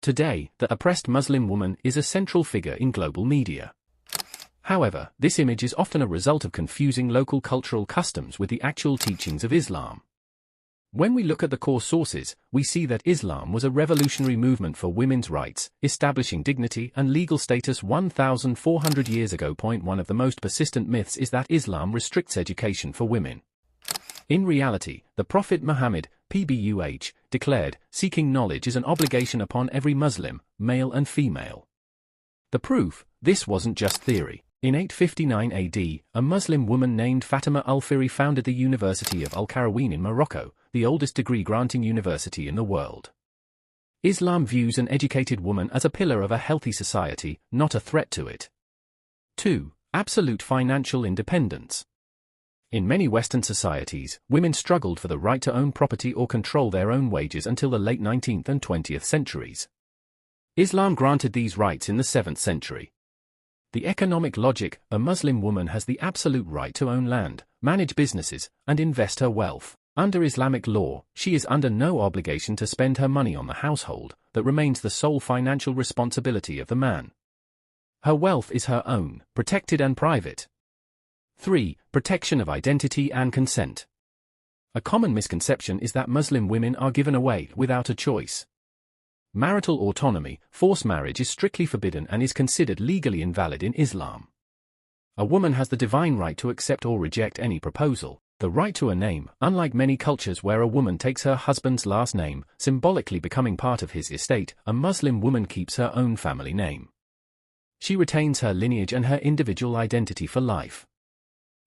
Today, the oppressed Muslim woman is a central figure in global media. However, this image is often a result of confusing local cultural customs with the actual teachings of Islam. When we look at the core sources, we see that Islam was a revolutionary movement for women's rights, establishing dignity and legal status 1,400 years ago. One of the most persistent myths is that Islam restricts education for women. In reality, the Prophet Muhammad, PBUH, declared, seeking knowledge is an obligation upon every Muslim, male and female. The proof, this wasn't just theory. In 859 AD, a Muslim woman named Fatima al-Fihri founded the University of Al-Qarawiyyin in Morocco, the oldest degree-granting university in the world. Islam views an educated woman as a pillar of a healthy society, not a threat to it. 2. Absolute financial independence. In many Western societies, women struggled for the right to own property or control their own wages until the late 19th and 20th centuries. Islam granted these rights in the 7th century. The economic logic: a Muslim woman has the absolute right to own land, manage businesses, and invest her wealth. Under Islamic law, she is under no obligation to spend her money on the household, that remains the sole financial responsibility of the man. Her wealth is her own, protected and private. 3. Protection of identity and consent. A common misconception is that Muslim women are given away without a choice. Marital autonomy, forced marriage is strictly forbidden and is considered legally invalid in Islam. A woman has the divine right to accept or reject any proposal, the right to a name, unlike many cultures where a woman takes her husband's last name, symbolically becoming part of his estate. A Muslim woman keeps her own family name. She retains her lineage and her individual identity for life.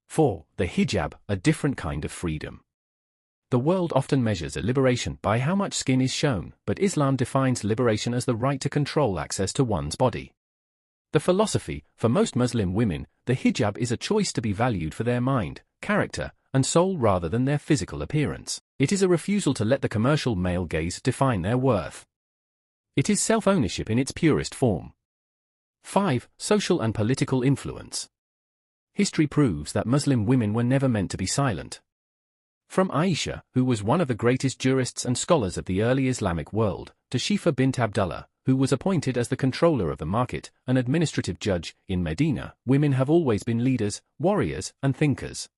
4. The hijab, a different kind of freedom. The world often measures a liberation by how much skin is shown, but Islam defines liberation as the right to control access to one's body. The philosophy: for most Muslim women, the hijab is a choice to be valued for their mind, character, and soul rather than their physical appearance. It is a refusal to let the commercial male gaze define their worth. It is self-ownership in its purest form. 5. Social and political influence. History proves that Muslim women were never meant to be silent. From Aisha, who was one of the greatest jurists and scholars of the early Islamic world, to Shifa bint Abdullah, who was appointed as the controller of the market, an administrative judge, in Medina, women have always been leaders, warriors, and thinkers.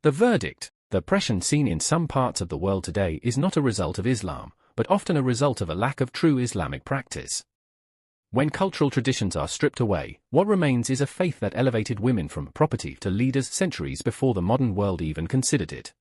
The verdict: the oppression seen in some parts of the world today is not a result of Islam, but often a result of a lack of true Islamic practice. When cultural traditions are stripped away, what remains is a faith that elevated women from property to leaders centuries before the modern world even considered it.